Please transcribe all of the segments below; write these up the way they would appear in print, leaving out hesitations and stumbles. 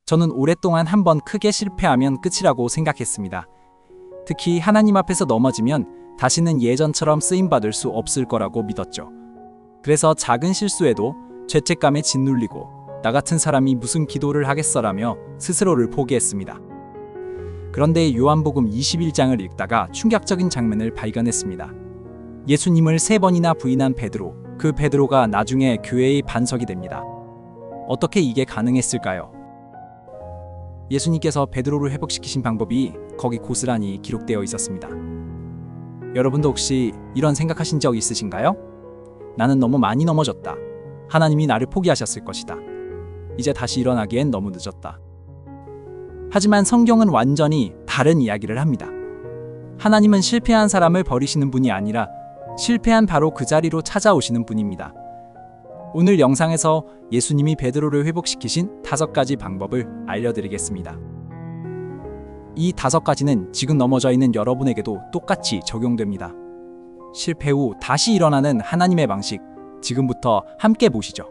저는 오랫동안 한번 크게 실패하면 끝이라고 생각했습니다. 특히 하나님 앞에서 넘어지면 다시는 예전처럼 쓰임받을 수 없을 거라고 믿었죠. 그래서 작은 실수에도 죄책감에 짓눌리고 나 같은 사람이 무슨 기도를 하겠어라며 스스로를 포기했습니다. 그런데 요한복음 21장을 읽다가 충격적인 장면을 발견했습니다. 예수님을 3번이나 부인한 베드로, 그 베드로가 나중에 교회의 반석이 됩니다. 어떻게 이게 가능했을까요? 예수님께서 베드로를 회복시키신 방법이 거기 고스란히 기록되어 있었습니다. 여러분도 혹시 이런 생각하신 적 있으신가요? 나는 너무 많이 넘어졌다. 하나님이 나를 포기하셨을 것이다. 이제 다시 일어나기엔 너무 늦었다. 하지만 성경은 완전히 다른 이야기를 합니다. 하나님은 실패한 사람을 버리시는 분이 아니라 실패한 바로 그 자리로 찾아오시는 분입니다. 오늘 영상에서 예수님이 베드로를 회복시키신 5가지 방법을 알려드리겠습니다. 이 5가지는 지금 넘어져 있는 여러분에게도 똑같이 적용됩니다. 실패 후 다시 일어나는 하나님의 방식, 지금부터 함께 보시죠.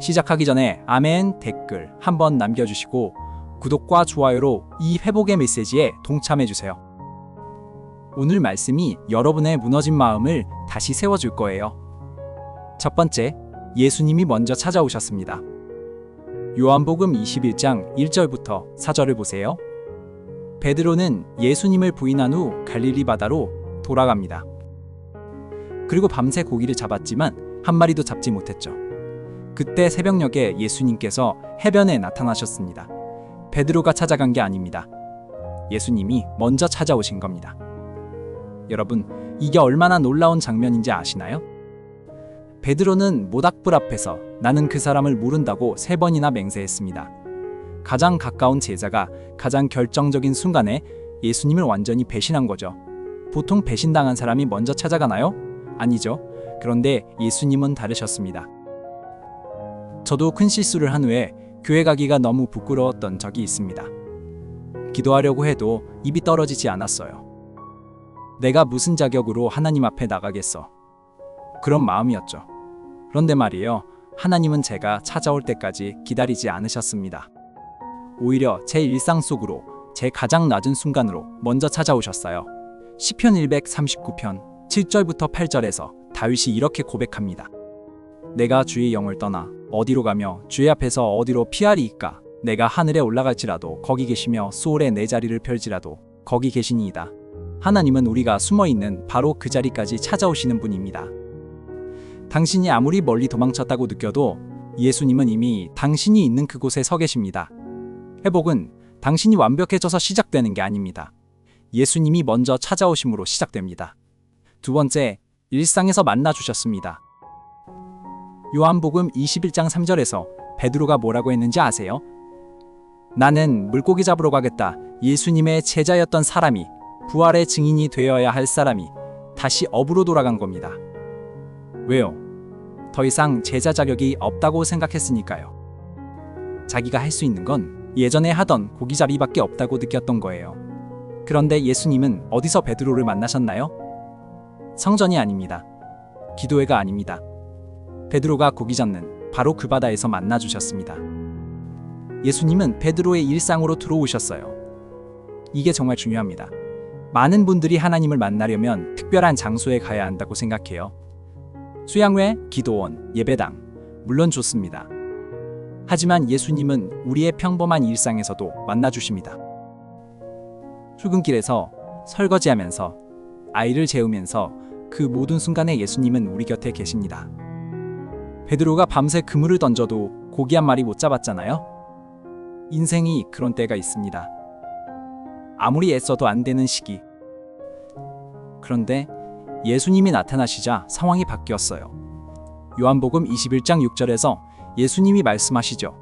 시작하기 전에 아멘 댓글 한번 남겨주시고 구독과 좋아요로 이 회복의 메시지에 동참해주세요. 오늘 말씀이 여러분의 무너진 마음을 다시 세워줄 거예요. 첫 번째, 예수님이 먼저 찾아오셨습니다. 요한복음 21장 1절부터 4절을 보세요. 베드로는 예수님을 부인한 후 갈릴리 바다로 돌아갑니다. 그리고 밤새 고기를 잡았지만 한 마리도 잡지 못했죠. 그때 새벽녘에 예수님께서 해변에 나타나셨습니다. 베드로가 찾아간 게 아닙니다. 예수님이 먼저 찾아오신 겁니다. 여러분, 이게 얼마나 놀라운 장면인지 아시나요? 베드로는 모닥불 앞에서 나는 그 사람을 모른다고 3번이나 맹세했습니다. 가장 가까운 제자가 가장 결정적인 순간에 예수님을 완전히 배신한 거죠. 보통 배신당한 사람이 먼저 찾아가나요? 아니죠. 그런데 예수님은 다르셨습니다. 저도 큰 실수를 한 후에 교회 가기가 너무 부끄러웠던 적이 있습니다. 기도하려고 해도 입이 떨어지지 않았어요. 내가 무슨 자격으로 하나님 앞에 나가겠어? 그런 마음이었죠. 그런데 말이에요. 하나님은 제가 찾아올 때까지 기다리지 않으셨습니다. 오히려 제 일상 속으로 제 가장 낮은 순간으로 먼저 찾아오셨어요. 시편 139편 7절부터 8절에서 다윗이 이렇게 고백합니다. 내가 주의 영을 떠나 어디로 가며 주의 앞에서 어디로 피하리이까? 내가 하늘에 올라갈지라도 거기 계시며 수월에 내 자리를 펼지라도 거기 계시니이다. 하나님은 우리가 숨어있는 바로 그 자리까지 찾아오시는 분입니다. 당신이 아무리 멀리 도망쳤다고 느껴도 예수님은 이미 당신이 있는 그곳에 서 계십니다. 회복은 당신이 완벽해져서 시작되는 게 아닙니다. 예수님이 먼저 찾아오심으로 시작됩니다. 두 번째, 일상에서 만나주셨습니다. 요한복음 21장 3절에서 베드로가 뭐라고 했는지 아세요? 나는 물고기 잡으러 가겠다. 예수님의 제자였던 사람이, 부활의 증인이 되어야 할 사람이 다시 업으로 돌아간 겁니다. 왜요? 더 이상 제자 자격이 없다고 생각했으니까요. 자기가 할 수 있는 건 예전에 하던 고기잡이밖에 없다고 느꼈던 거예요. 그런데 예수님은 어디서 베드로를 만나셨나요? 성전이 아닙니다. 기도회가 아닙니다. 베드로가 고기 잡는 바로 그 바다에서 만나주셨습니다. 예수님은 베드로의 일상으로 들어오셨어요. 이게 정말 중요합니다. 많은 분들이 하나님을 만나려면 특별한 장소에 가야 한다고 생각해요. 수양회, 기도원, 예배당, 물론 좋습니다. 하지만 예수님은 우리의 평범한 일상에서도 만나주십니다. 출근길에서, 설거지하면서, 아이를 재우면서 그 모든 순간에 예수님은 우리 곁에 계십니다. 베드로가 밤새 그물을 던져도 고기 한 마리 못 잡았잖아요. 인생이 그런 때가 있습니다. 아무리 애써도 안 되는 시기. 그런데 예수님이 나타나시자 상황이 바뀌었어요. 요한복음 21장 6절에서 예수님이 말씀하시죠.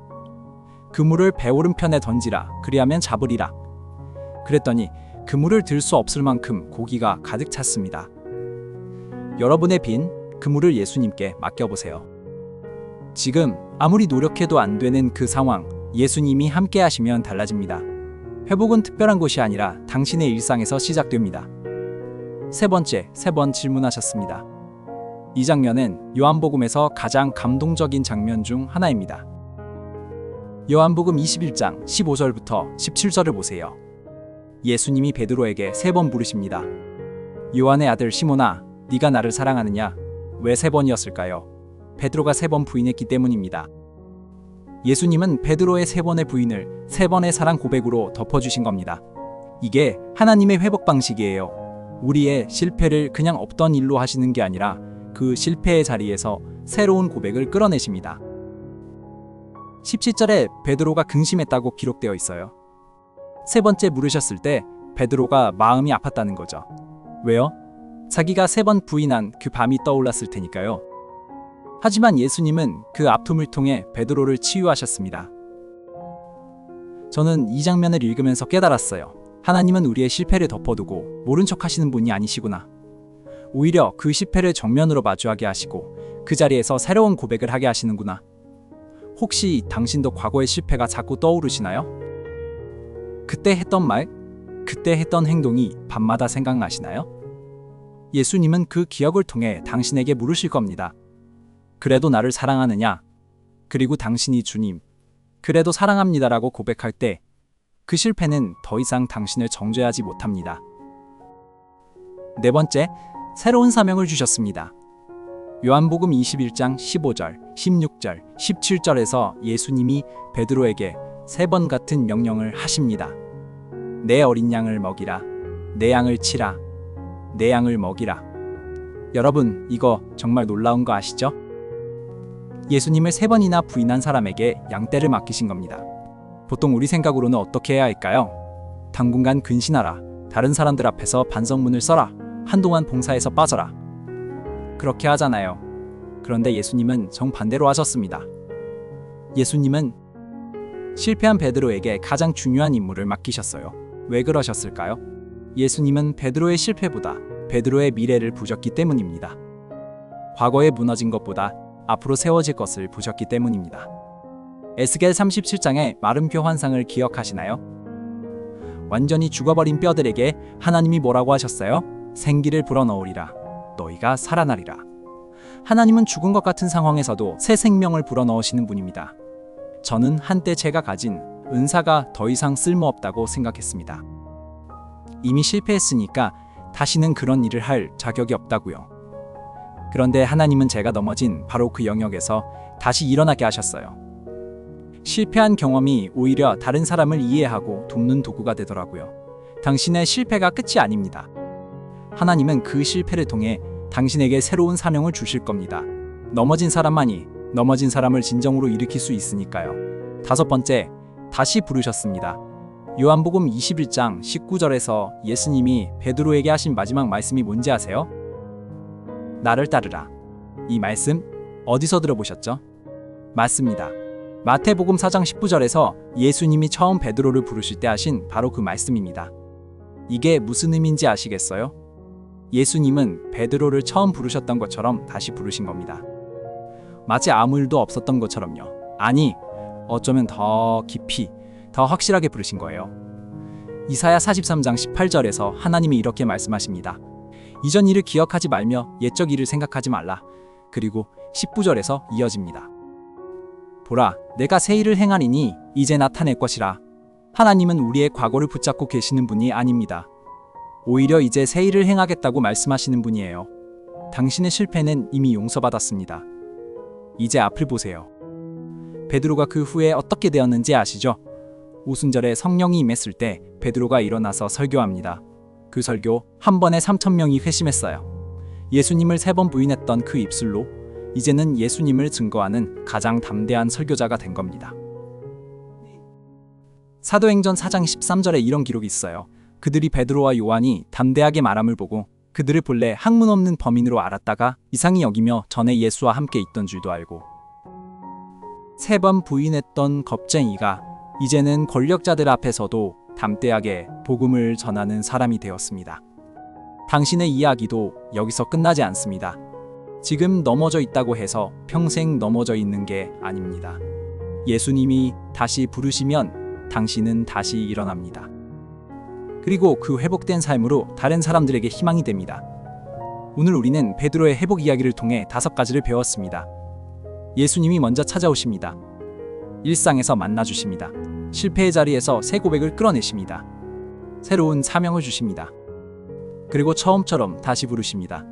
그물을 배 오른편에 던지라. 그리하면 잡으리라. 그랬더니 그물을 들 수 없을 만큼 고기가 가득 찼습니다. 여러분의 빈 그물을 예수님께 맡겨보세요. 지금 아무리 노력해도 안 되는 그 상황, 예수님이 함께 하시면 달라집니다. 회복은 특별한 곳이 아니라 당신의 일상에서 시작됩니다. 세 번째, 3번 질문하셨습니다. 이 장면은 요한복음에서 가장 감동적인 장면 중 하나입니다. 요한복음 21장 15절부터 17절을 보세요. 예수님이 베드로에게 3번 부르십니다. 요한의 아들 시몬아, 네가 나를 사랑하느냐? 왜 3번이었을까요? 베드로가 3번 부인했기 때문입니다. 예수님은 베드로의 3번의 부인을 3번의 사랑 고백으로 덮어주신 겁니다. 이게 하나님의 회복 방식이에요. 우리의 실패를 그냥 없던 일로 하시는 게 아니라 그 실패의 자리에서 새로운 고백을 끌어내십니다. 17절에 베드로가 근심했다고 기록되어 있어요. 3번째 물으셨을 때 베드로가 마음이 아팠다는 거죠. 왜요? 자기가 3번 부인한 그 밤이 떠올랐을 테니까요. 하지만 예수님은 그 아픔을 통해 베드로를 치유하셨습니다. 저는 이 장면을 읽으면서 깨달았어요. 하나님은 우리의 실패를 덮어두고 모른 척 하시는 분이 아니시구나. 오히려 그 실패를 정면으로 마주하게 하시고 그 자리에서 새로운 고백을 하게 하시는구나. 혹시 당신도 과거의 실패가 자꾸 떠오르시나요? 그때 했던 말, 그때 했던 행동이 밤마다 생각나시나요? 예수님은 그 기억을 통해 당신에게 물으실 겁니다. 그래도 나를 사랑하느냐? 그리고 당신이 주님, 그래도 사랑합니다라고 고백할 때 그 실패는 더 이상 당신을 정죄하지 못합니다. 4번째, 새로운 사명을 주셨습니다. 요한복음 21장 15절, 16절, 17절에서 예수님이 베드로에게 3번 같은 명령을 하십니다. 내 어린 양을 먹이라, 내 양을 치라, 내 양을 먹이라. 여러분, 이거 정말 놀라운 거 아시죠? 예수님을 3번이나 부인한 사람에게 양떼를 맡기신 겁니다. 보통 우리 생각으로는 어떻게 해야 할까요? 당분간 근신하라, 다른 사람들 앞에서 반성문을 써라, 한동안 봉사에서 빠져라. 그렇게 하잖아요. 그런데 예수님은 정반대로 하셨습니다. 예수님은 실패한 베드로에게 가장 중요한 임무를 맡기셨어요. 왜 그러셨을까요? 예수님은 베드로의 실패보다 베드로의 미래를 보셨기 때문입니다. 과거에 무너진 것보다 앞으로 세워질 것을 보셨기 때문입니다. 에스겔 37장의 마름표 환상을 기억하시나요? 완전히 죽어버린 뼈들에게 하나님이 뭐라고 하셨어요? 생기를 불어넣으리라. 너희가 살아나리라. 하나님은 죽은 것 같은 상황에서도 새 생명을 불어넣으시는 분입니다. 저는 한때 제가 가진 은사가 더 이상 쓸모없다고 생각했습니다. 이미 실패했으니까 다시는 그런 일을 할 자격이 없다고요. 그런데 하나님은 제가 넘어진 바로 그 영역에서 다시 일어나게 하셨어요. 실패한 경험이 오히려 다른 사람을 이해하고 돕는 도구가 되더라고요. 당신의 실패가 끝이 아닙니다. 하나님은 그 실패를 통해 당신에게 새로운 사명을 주실 겁니다. 넘어진 사람만이 넘어진 사람을 진정으로 일으킬 수 있으니까요. 5번째, 다시 부르셨습니다. 요한복음 21장 19절에서 예수님이 베드로에게 하신 마지막 말씀이 뭔지 아세요? 나를 따르라. 이 말씀 어디서 들어보셨죠? 맞습니다. 마태복음 4장 19절에서 예수님이 처음 베드로를 부르실 때 하신 바로 그 말씀입니다. 이게 무슨 의미인지 아시겠어요? 예수님은 베드로를 처음 부르셨던 것처럼 다시 부르신 겁니다. 마치 아무 일도 없었던 것처럼요. 아니, 어쩌면 더 깊이, 더 확실하게 부르신 거예요. 이사야 43장 18절에서 하나님이 이렇게 말씀하십니다. 이전 일을 기억하지 말며 옛적 일을 생각하지 말라. 그리고 19절에서 이어집니다. 보라, 내가 새 일을 행하리니 이제 나타낼 것이라. 하나님은 우리의 과거를 붙잡고 계시는 분이 아닙니다. 오히려 이제 새 일을 행하겠다고 말씀하시는 분이에요. 당신의 실패는 이미 용서받았습니다. 이제 앞을 보세요. 베드로가 그 후에 어떻게 되었는지 아시죠? 오순절에 성령이 임했을 때 베드로가 일어나서 설교합니다. 그 설교 한 번에 3,000명이 회심했어요. 예수님을 3번 부인했던 그 입술로 이제는 예수님을 증거하는 가장 담대한 설교자가 된 겁니다. 사도행전 4장 13절에 이런 기록이 있어요. 그들이 베드로와 요한이 담대하게 말함을 보고 그들을 본래 학문 없는 범인으로 알았다가 이상히 여기며 전에 예수와 함께 있던 줄도 알고 3번 부인했던 겁쟁이가 이제는 권력자들 앞에서도 담대하게 복음을 전하는 사람이 되었습니다. 당신의 이야기도 여기서 끝나지 않습니다. 지금 넘어져 있다고 해서 평생 넘어져 있는 게 아닙니다. 예수님이 다시 부르시면 당신은 다시 일어납니다. 그리고 그 회복된 삶으로 다른 사람들에게 희망이 됩니다. 오늘 우리는 베드로의 회복 이야기를 통해 5가지를 배웠습니다. 예수님이 먼저 찾아오십니다. 일상에서 만나주십니다. 실패의 자리에서 새 고백을 끌어내십니다. 새로운 사명을 주십니다. 그리고 처음처럼 다시 부르십니다.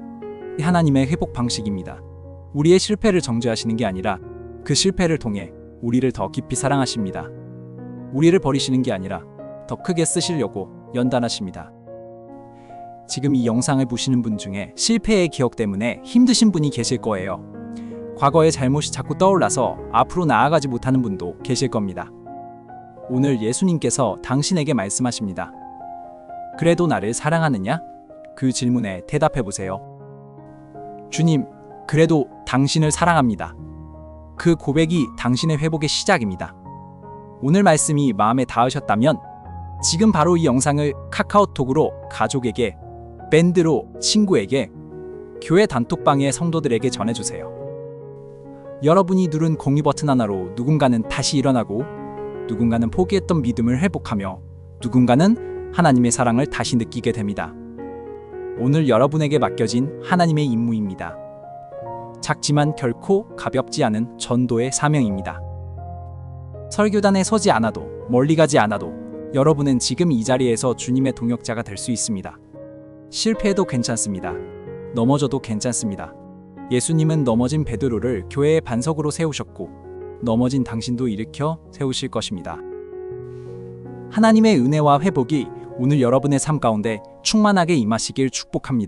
하나님의 회복 방식입니다. 우리의 실패를 정죄하시는 게 아니라 그 실패를 통해 우리를 더 깊이 사랑하십니다. 우리를 버리시는 게 아니라 더 크게 쓰시려고 연단하십니다. 지금 이 영상을 보시는 분 중에 실패의 기억 때문에 힘드신 분이 계실 거예요. 과거의 잘못이 자꾸 떠올라서 앞으로 나아가지 못하는 분도 계실 겁니다. 오늘 예수님께서 당신에게 말씀하십니다. 그래도 나를 사랑하느냐? 그 질문에 대답해 보세요. 주님, 그래도 당신을 사랑합니다. 그 고백이 당신의 회복의 시작입니다. 오늘 말씀이 마음에 닿으셨다면 지금 바로 이 영상을 카카오톡으로 가족에게, 밴드로 친구에게, 교회 단톡방의 성도들에게 전해주세요. 여러분이 누른 공유 버튼 하나로 누군가는 다시 일어나고, 누군가는 포기했던 믿음을 회복하며, 누군가는 하나님의 사랑을 다시 느끼게 됩니다. 오늘 여러분에게 맡겨진 하나님의 임무입니다. 작지만 결코 가볍지 않은 전도의 사명입니다. 설교단에 서지 않아도, 멀리 가지 않아도 여러분은 지금 이 자리에서 주님의 동역자가 될 수 있습니다. 실패해도 괜찮습니다. 넘어져도 괜찮습니다. 예수님은 넘어진 베드로를 교회의 반석으로 세우셨고 넘어진 당신도 일으켜 세우실 것입니다. 하나님의 은혜와 회복이 오늘 여러분의 삶 가운데 충만하게 임하시길 축복합니다.